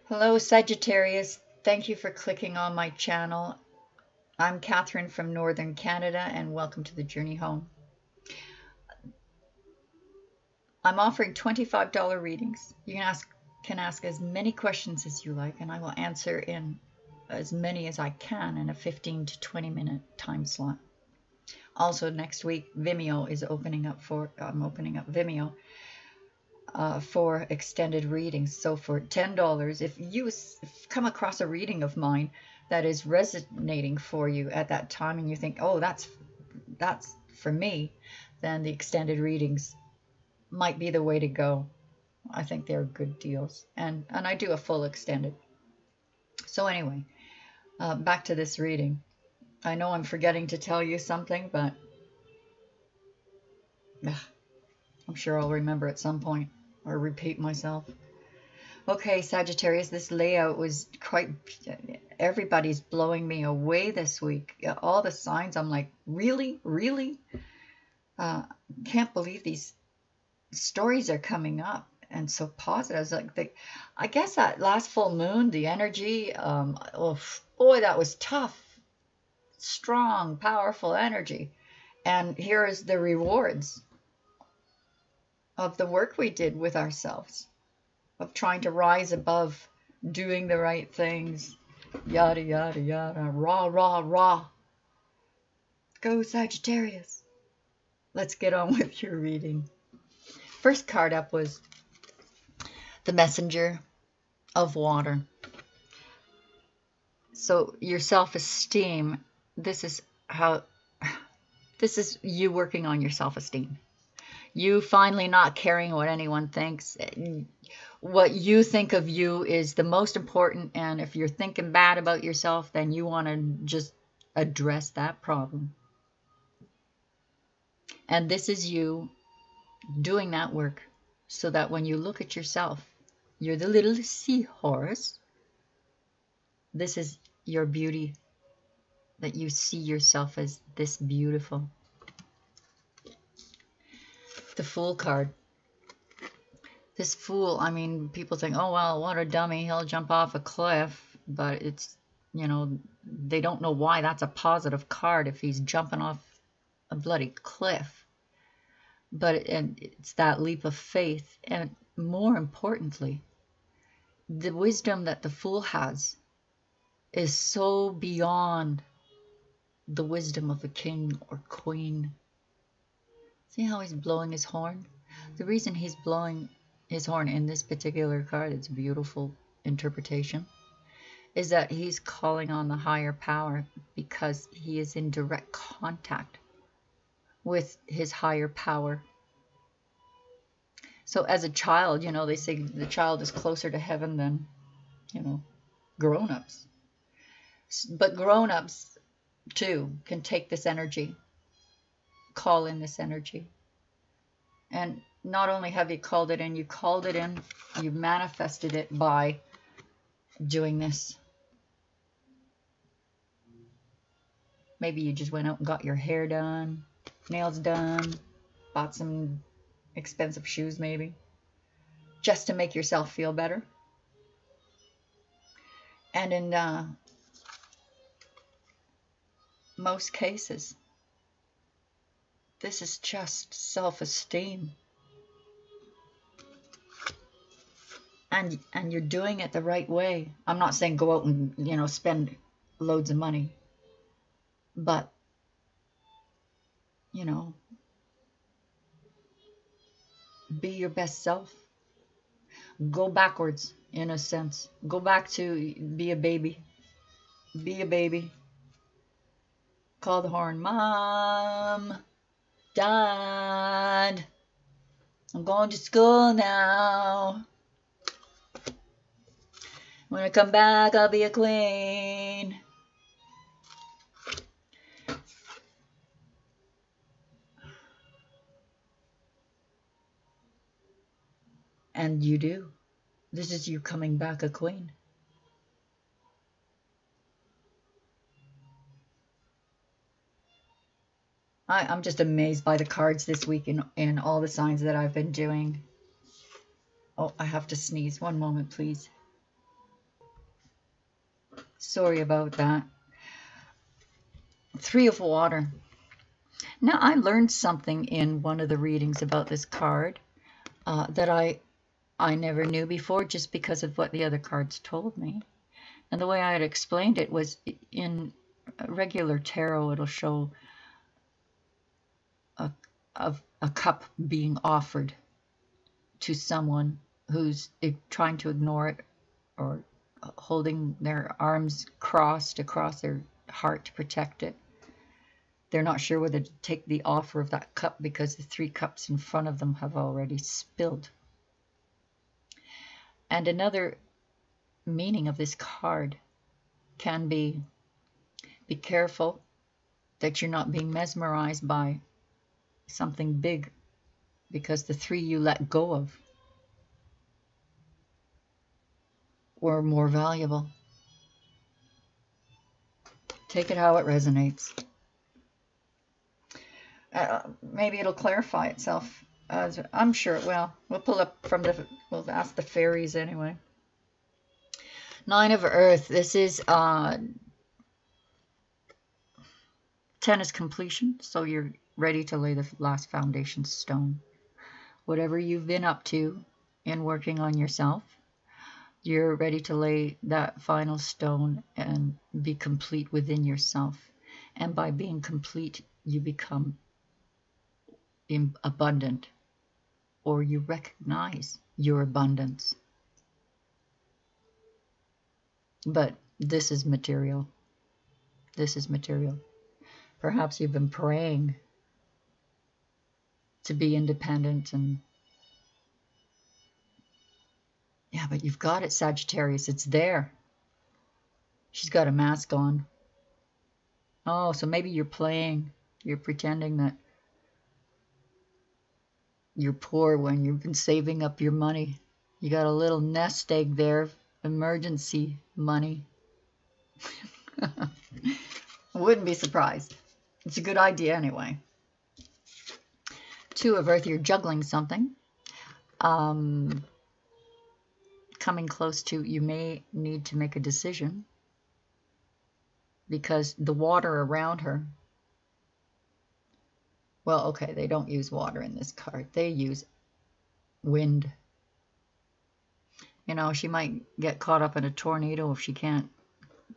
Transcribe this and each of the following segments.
Hello, Sagittarius. Thank you for clicking on my channel. I'm Catherine from Northern Canada, and welcome to the Journey Home. I'm offering $25 readings. You can ask as many questions as you like, and I will answer in as many as I can in a 15 to 20 minute time slot. Also, next week, Vimeo is opening up I'm opening up Vimeo for extended readings. So for $10, if you come across a reading of mine that is resonating for you at that time and you think, oh, that's for me, then the extended readings might be the way to go. I think they're good deals, and I do a full extended. So anyway, back to this reading. I know I'm forgetting to tell you something, but I'm sure I'll remember at some point or repeat myself. Okay, Sagittarius, this layout was everybody's blowing me away this week. All the signs, I'm like, really? Can't believe these stories are coming up and so positive. Like I guess that last full moon, the energy, oh boy, that was tough, strong, powerful energy. And here is the rewards of the work we did with ourselves, of trying to rise above, doing the right things, yada, yada, yada, rah. Go, Sagittarius. Let's get on with your reading. First card up was the Messenger of Water. So your self-esteem, this is you working on your self-esteem. You finally not caring what anyone thinks. What you think of you is the most important, and if you're thinking bad about yourself, then you want to just address that problem. And this is you doing that work so that when you look at yourself, you're the little seahorse. This is your beauty, that you see yourself as this beautiful. The Fool card. This Fool, I mean, people think, oh, well, what a dummy, he'll jump off a cliff. But it's, they don't know why that's a positive card if he's jumping off a bloody cliff. But it's that leap of faith. And more importantly, the wisdom that the Fool has is so beyond the wisdom of a king or queen. See how he's blowing his horn? The reason he's blowing his horn in this particular card, it's a beautiful interpretation, is that he's calling on the higher power because he is in direct contact with his higher power. So as a child, they say the child is closer to heaven than, grown-ups. But grown-ups, too, can take this energy, call in this energy. And not only have you called it in, you manifested it by doing this. Maybe you just went out and got your hair done, nails done, bought some expensive shoes maybe, just to make yourself feel better. And in most cases, this is just self-esteem. And you're doing it the right way. I'm not saying go out and, spend loads of money. But, be your best self. Go backwards, in a sense. Go back to be a baby. Be a baby. Call the horn. Mom. Dad, I'm going to school now. When I come back, I'll be a queen. And you do. This is you coming back a queen. I'm just amazed by the cards this week in all the signs that I've been doing. Oh, I have to sneeze. One moment, please. Sorry about that. Three of Water. Now, I learned something in one of the readings about this card that I never knew before, just because of what the other cards told me. And the way I had explained it was, in regular tarot, it'll show a cup being offered to someone who's trying to ignore it, or holding their arms crossed across their heart to protect it. They're not sure whether to take the offer of that cup because the 3 cups in front of them have already spilled. And another meaning of this card can be careful that you're not being mesmerized by something big, because the 3 you let go of were more valuable. Take it how it resonates. Maybe it'll clarify itself. I'm sure it will. We'll pull up from we'll ask the fairies anyway. 9 of Earth. This is 10 is completion, so you're ready to lay the last foundation stone. Whatever you've been up to in working on yourself, you're ready to lay that final stone and be complete within yourself. And by being complete, you become abundant, or you recognize your abundance. But this is material. This is material. Perhaps you've been praying to be independent, and yeah, but you've got it, Sagittarius. It's there. She's got a mask on. Oh, so maybe you're playing. You're pretending that you're poor when you've been saving up your money. You got a little nest egg there, emergency money. I wouldn't be surprised. It's a good idea anyway. 2 of Earth, you're juggling something. Coming close to, you may need to make a decision, because the water around her, well, okay, they don't use water in this card. They use wind. You know, she might get caught up in a tornado if she can't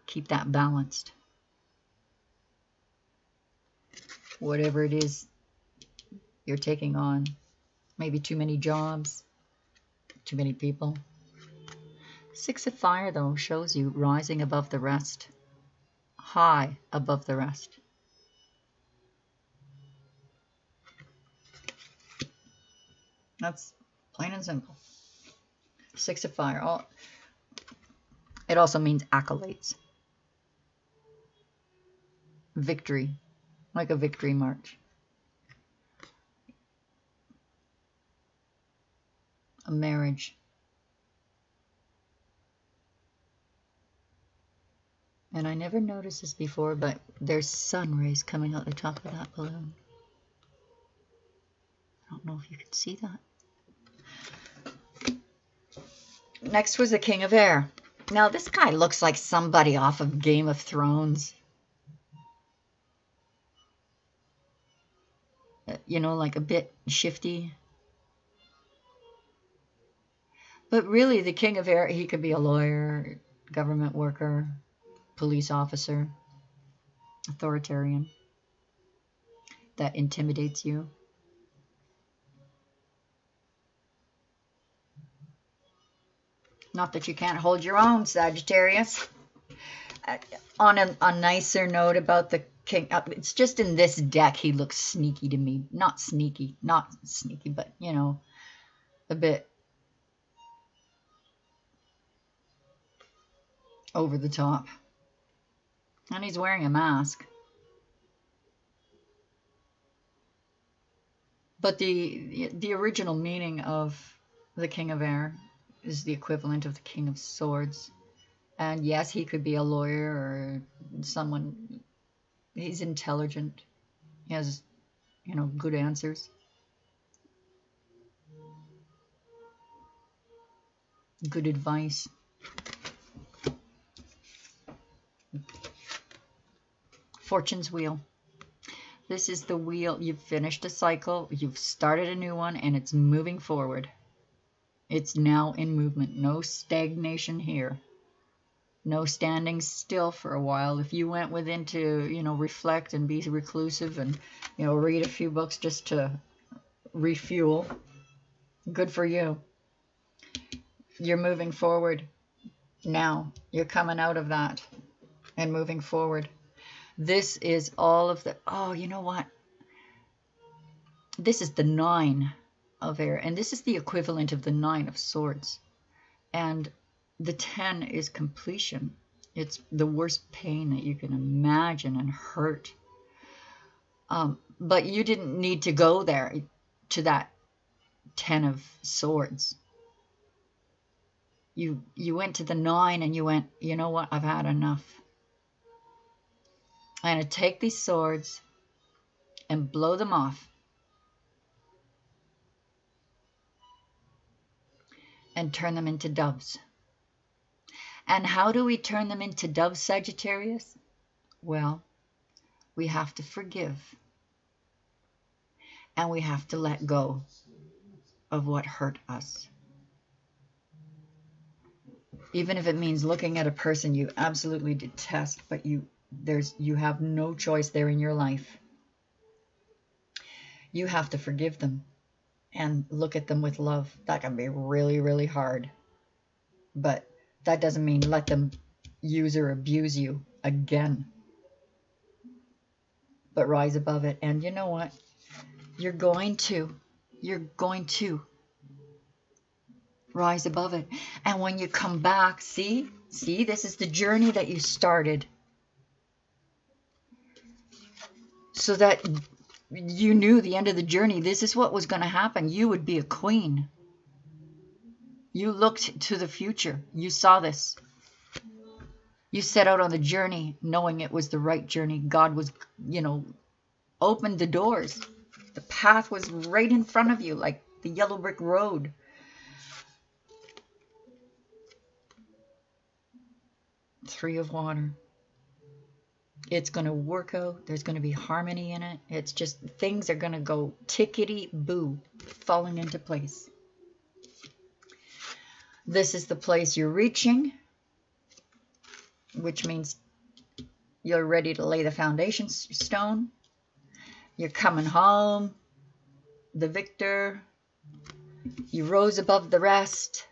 keep that balanced. Whatever it is you're taking on. Maybe too many jobs, too many people. 6 of Fire, though, shows you rising above the rest. High above the rest. That's plain and simple. 6 of Fire. Oh, it also means accolades. Victory. Like a victory march. A marriage. And I never noticed this before, but there's sun rays coming out the top of that balloon. I don't know if you can see that. Next was the King of Air. Now this guy looks like somebody off of Game of Thrones. You know, like a bit shifty. But really, the King of Air, he could be a lawyer, government worker, police officer, authoritarian. That intimidates you. Not that you can't hold your own, Sagittarius. On a nicer note about the King, it's just in this deck he looks sneaky to me. Not sneaky, but, you know, a bit over the top. And he's wearing a mask. But the original meaning of the King of Air is the equivalent of the King of Swords. And yes, he could be a lawyer or someone. He's intelligent. He has, you know, good answers. Good advice. Fortune's wheel. This is the wheel. You've finished a cycle, you've started a new one, and it's moving forward. It's now in movement. No stagnation here. No standing still for a while. If you went within to, reflect and be reclusive and, read a few books just to refuel, good for you. You're moving forward now. You're coming out of that and moving forward. This is all of the, oh, you know what? This is the 9 of air, and this is the equivalent of the 9 of swords. And the 10 is completion. It's the worst pain that you can imagine and hurt. But you didn't need to go there to that 10 of swords. You went to the 9 and you went, you know what? I've had enough. I'm going to take these swords and blow them off. And turn them into doves. And how do we turn them into doves, Sagittarius? Well, we have to forgive. And we have to let go of what hurt us. Even if it means looking at a person you absolutely detest, but you have no choice there in your life. You have to forgive them and look at them with love. That can be really, really hard. But that doesn't mean let them use or abuse you again. But rise above it. And you know what? You're going to rise above it. And when you come back, see, this is the journey that you started. So that you knew the end of the journey, this is what was going to happen. You would be a queen. You looked to the future. You saw this. You set out on the journey knowing it was the right journey. God was, opened the doors. The path was right in front of you, like the yellow brick road. Three of water. It's going to work out. There's going to be harmony in it. It's just things are going to go tickety-boo, falling into place. This is the place you're reaching, which means you're ready to lay the foundation stone. You're coming home, the victor. You rose above the rest.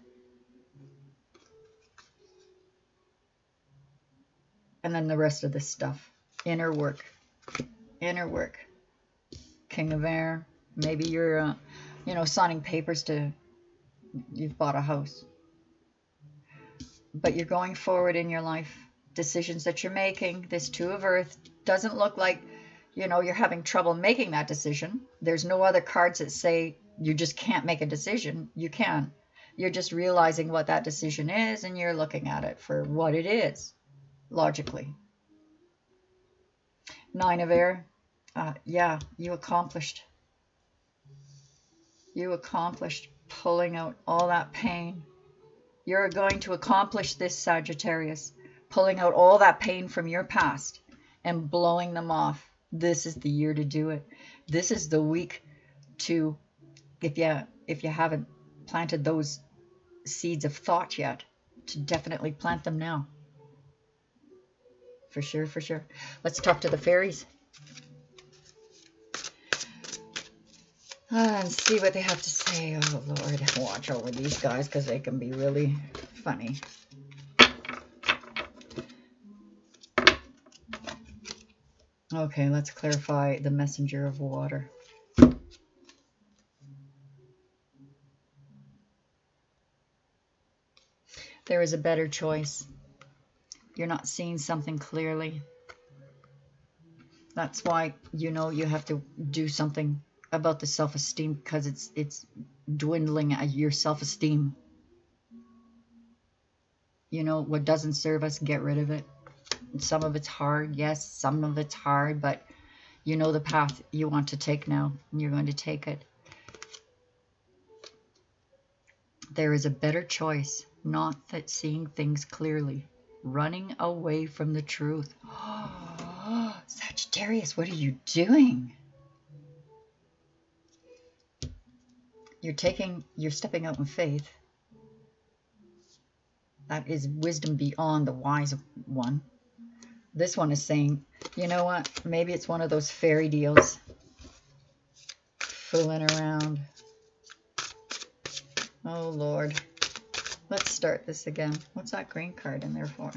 And then the rest of this stuff. Inner work. Inner work. King of air. Maybe you're, signing papers to, you've bought a house. But you're going forward in your life. Decisions that you're making. This 2 of earth doesn't look like, you're having trouble making that decision. There's no other cards that say you just can't make a decision. You can. You're just realizing what that decision is and you're looking at it for what it is. Logically. 9 of air. Yeah, you accomplished. You accomplished pulling out all that pain. You're going to accomplish this, Sagittarius. Pulling out all that pain from your past and blowing them off. This is the year to do it. This is the week to, if you haven't planted those seeds of thought yet, to definitely plant them now. For sure, for sure. Let's talk to the fairies. And see what they have to say. Oh, Lord. Watch over these guys because they can be really funny. Okay, let's clarify the messenger of water. There is a better choice. You're not seeing something clearly. That's why you have to do something about the self-esteem, because it's dwindling at your self-esteem. What doesn't serve us, get rid of it. Some of it's hard, yes, some of it's hard, but you know the path you want to take now, and you're going to take it. There is a better choice, not that seeing things clearly. Running away from the truth. Sagittarius, what are you doing? You're stepping out in faith. That is wisdom beyond the wise one. This one is saying, you know what? Maybe it's one of those fairy deals. Fooling around. Oh, Lord. Let's start this again. What's that green card in there for?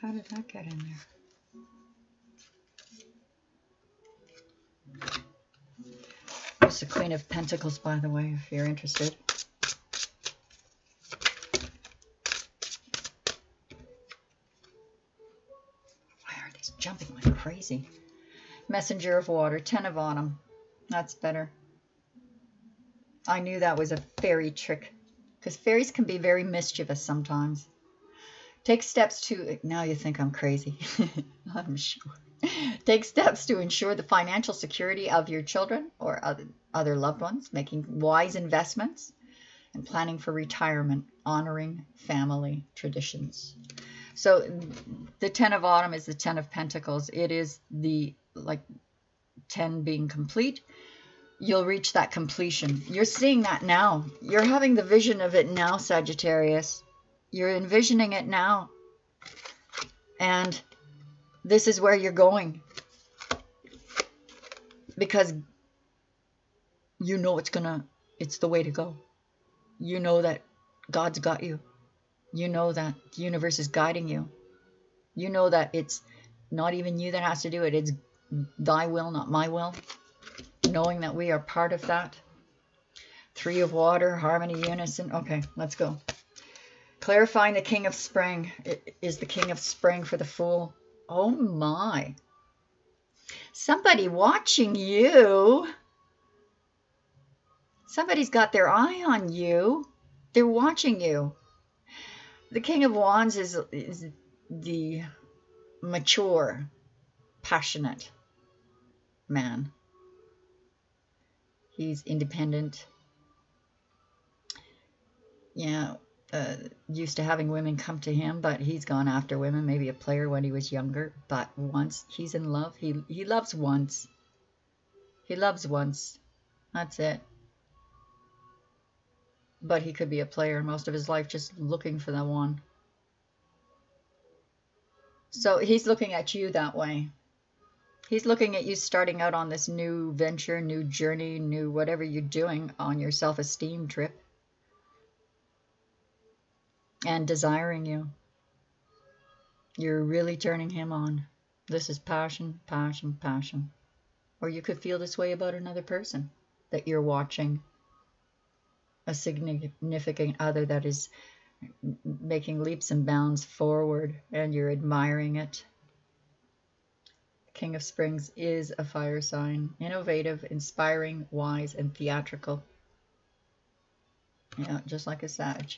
How did that get in there? It's the Queen of Pentacles, by the way, if you're interested. Why are these jumping like crazy? Messenger of Water, 10 of Autumn. That's better. I knew that was a fairy trick, because fairies can be very mischievous sometimes. Take steps to, now you think I'm crazy, I'm sure. Take steps to ensure the financial security of your children or other loved ones, making wise investments and planning for retirement, honoring family traditions. So the 10 of Autumn is the 10 of Pentacles. It is the, like, 10 being complete. You'll reach that completion. You're seeing that now. You're having the vision of it now, Sagittarius. You're envisioning it now. And this is where you're going. Because you know it's the way to go. You know that God's got you. You know that the universe is guiding you. You know that it's not even you that has to do it. It's thy will, not my will. Knowing that we are part of that. 3 of Water, harmony, unison. Okay, let's go. Clarifying the King of Spring. It is the King of Spring for the Fool. Oh my. Somebody watching you. Somebody's got their eye on you. They're watching you. The King of Wands is the mature, passionate man. He's independent. Yeah, used to having women come to him, but he's gone after women. Maybe a player when he was younger, but once he's in love, he loves once. He loves once. That's it. But he could be a player most of his life, just looking for the one. So he's looking at you that way. He's looking at you starting out on this new venture, new journey, new whatever you're doing on your self-esteem trip. And desiring you. You're really turning him on. This is passion, passion, passion. Or you could feel this way about another person that you're watching. A significant other that is making leaps and bounds forward, and you're admiring it. King of Springs is a fire sign. Innovative, inspiring, wise, and theatrical. Yeah, just like a Sag.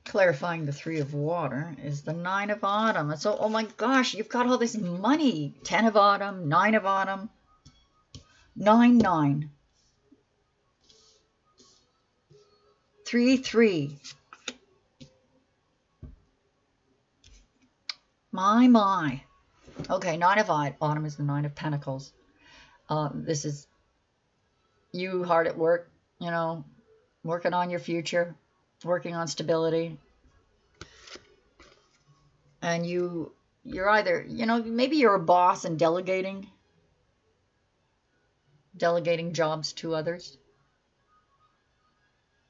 Clarifying the 3 of Water is the 9 of Autumn. So, oh my gosh, you've got all this money. 10 of Autumn, 9 of Autumn. 9, 9. 3, 3. My. Okay, 9 of Autumn is the 9 of Pentacles. This is you hard at work, you know, working on your future, working on stability. And you're either, you know, maybe you're a boss and delegating jobs to others.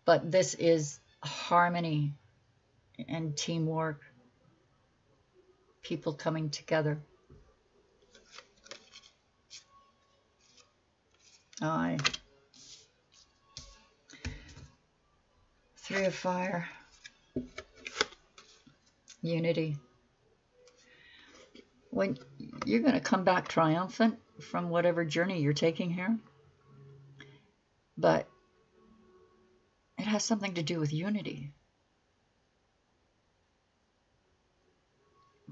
But this is harmony and teamwork. People coming together. Aye. 3 of Fire. Unity. When you're going to come back triumphant from whatever journey you're taking here. But it has something to do with unity.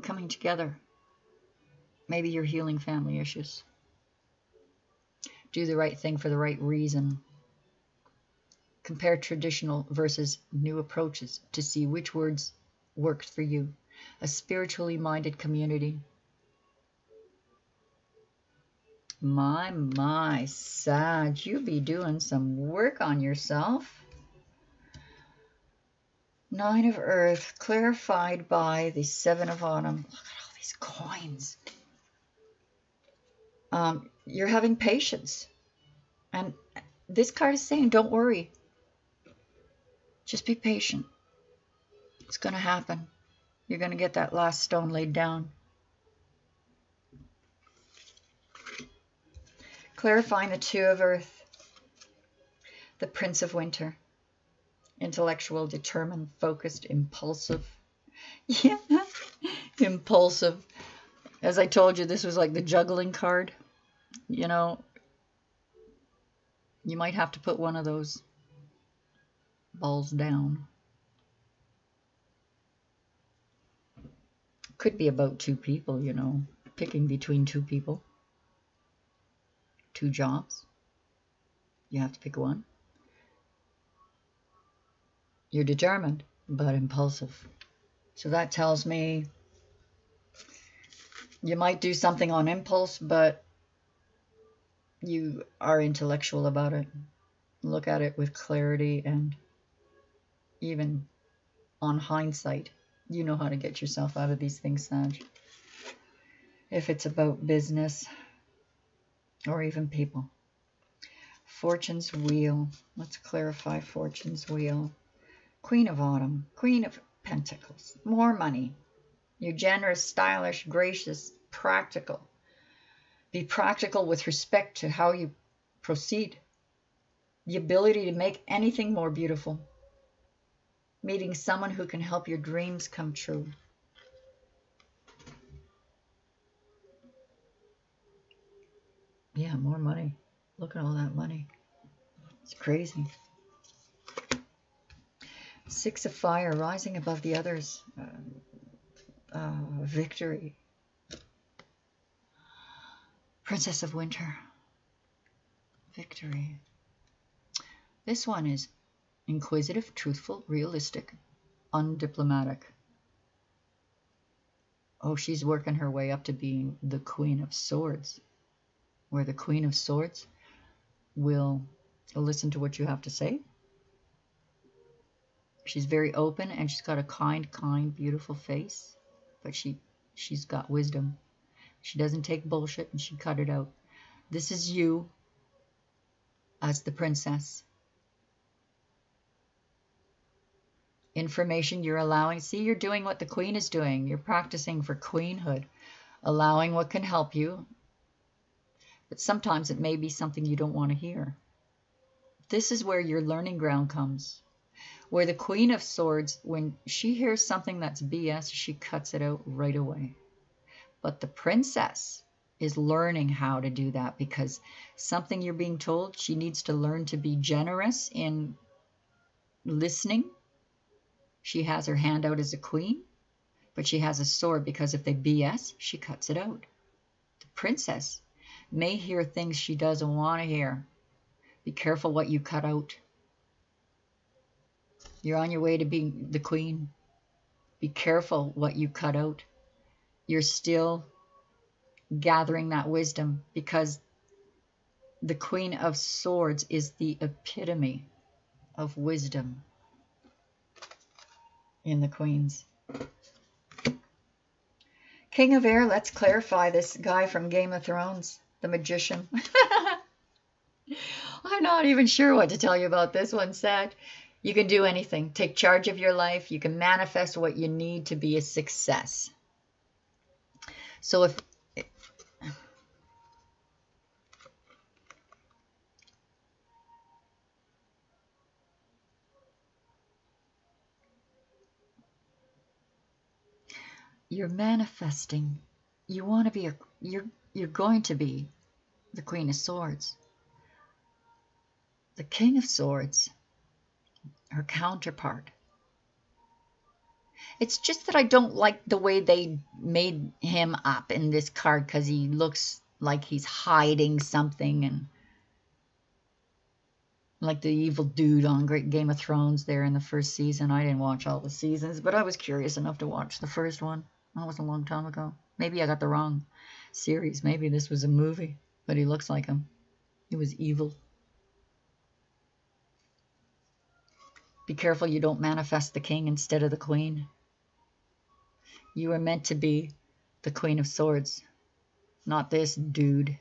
Coming together. Maybe you're healing family issues. Do the right thing for the right reason. Compare traditional versus new approaches to see which words worked for you. a spiritually minded community. My, Sag, you be doing some work on yourself. Nine of Earth, clarified by the Seven of Autumn. Look at all these coins. You're having patience. And this card is saying, don't worry. Just be patient. It's going to happen. You're going to get that last stone laid down. Clarifying the Two of Earth. The Prince of Winter. Intellectual, determined, focused, impulsive. Yeah, impulsive. As I told you, this was like the juggling card. You know, you might have to put one of those balls down. Could be about two people, you know, picking between two people. Two jobs. You have to pick one. You're determined, but impulsive. So that tells me you might do something on impulse, but you are intellectual about it. Look at it with clarity, and even on hindsight, you know how to get yourself out of these things, Sag. If it's about business or even people. Fortune's Wheel. Let's clarify Fortune's Wheel. Queen of Autumn. Queen of Pentacles. More money. You're generous, stylish, gracious, practical. Be practical with respect to how you proceed. The ability to make anything more beautiful. Meeting someone who can help your dreams come true. Yeah, more money. Look at all that money. It's crazy. Six of Fire, rising above the others. Victory. Princess of Winter. Victory. This one is inquisitive, truthful, realistic, undiplomatic. Oh, she's working her way up to being the Queen of Swords, where the Queen of Swords will listen to what you have to say. She's very open, and she's got a kind, beautiful face, but she's got wisdom. She doesn't take bullshit, and she cut it out. This is you as the princess. Information you're allowing. See, you're doing what the Queen is doing. You're practicing for queenhood, allowing what can help you. But sometimes it may be something you don't want to hear. This is where your learning ground comes. Where the Queen of Swords, when she hears something that's BS, she cuts it out right away. But the princess is learning how to do that, because something you're being told, she needs to learn to be generous in listening. She has her hand out as a queen, but she has a sword, because if they BS, she cuts it out. The princess may hear things she doesn't want to hear. Be careful what you cut out. You're on your way to being the queen. Be careful what you cut out. You're still gathering that wisdom, because the Queen of Swords is the epitome of wisdom in the queens. King of Air, let's clarify this guy from Game of Thrones, the magician. I'm not even sure what to tell you about this one, Sag. You can do anything. Take charge of your life. You can manifest what you need to be a success. So if you're manifesting, you want to be you're going to be the Queen of Swords. The King of Swords, her counterpart. It's just that I don't like the way they made him up in this card, because he looks like he's hiding something, and Like the evil dude on Great Game of Thrones there in the first season. I didn't watch all the seasons, but I was curious enough to watch the first one. That was a long time ago. Maybe I got the wrong series. Maybe this was a movie, but he looks like him. He was evil. Be careful you don't manifest the king instead of the queen. You are meant to be the Queen of Swords, not this dude.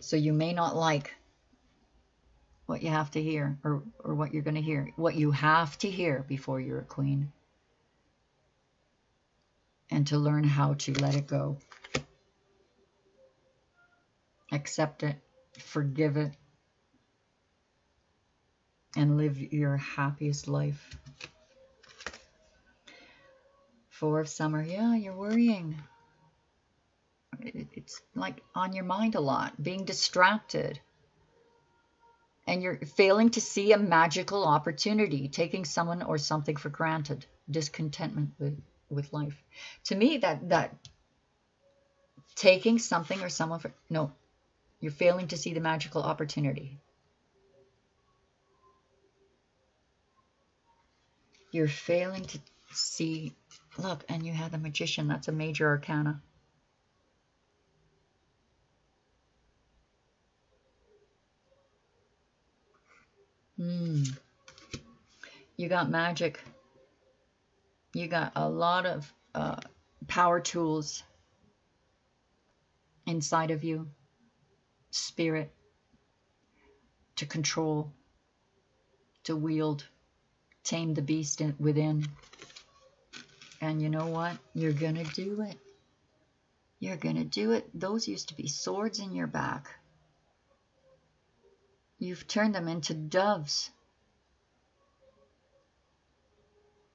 So you may not like what you have to hear, or what you're going to hear. What you have to hear before you're a queen. And to learn how to let it go. Accept it. Forgive it. And live your happiest life. Four of Summer. Yeah, you're worrying. It's like on your mind a lot. Being distracted. And you're failing to see a magical opportunity. Taking someone or something for granted. Discontentment with life. To me, that taking something or someone for... No. You're failing to see the magical opportunity. You're failing to see... Look, and you have the Magician. That's a major arcana. You got magic. You got a lot of power tools inside of you. Spirit. To control. To wield. Tame the beast within. And you know what? You're going to do it. You're going to do it. Those used to be swords in your back. You've turned them into doves.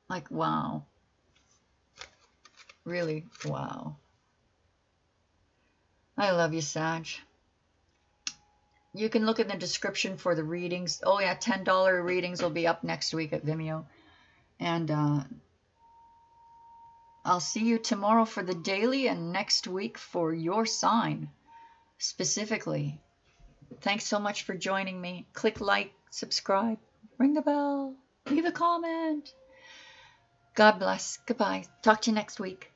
Like, wow. Really, wow. I love you, Sag. You can look in the description for the readings. Oh, yeah, $10 readings will be up next week at Vimeo. And I'll see you tomorrow for the daily and next week for your sign specifically. Thanks so much for joining me. Click like, subscribe, ring the bell, leave a comment. God bless. Goodbye. Talk to you next week.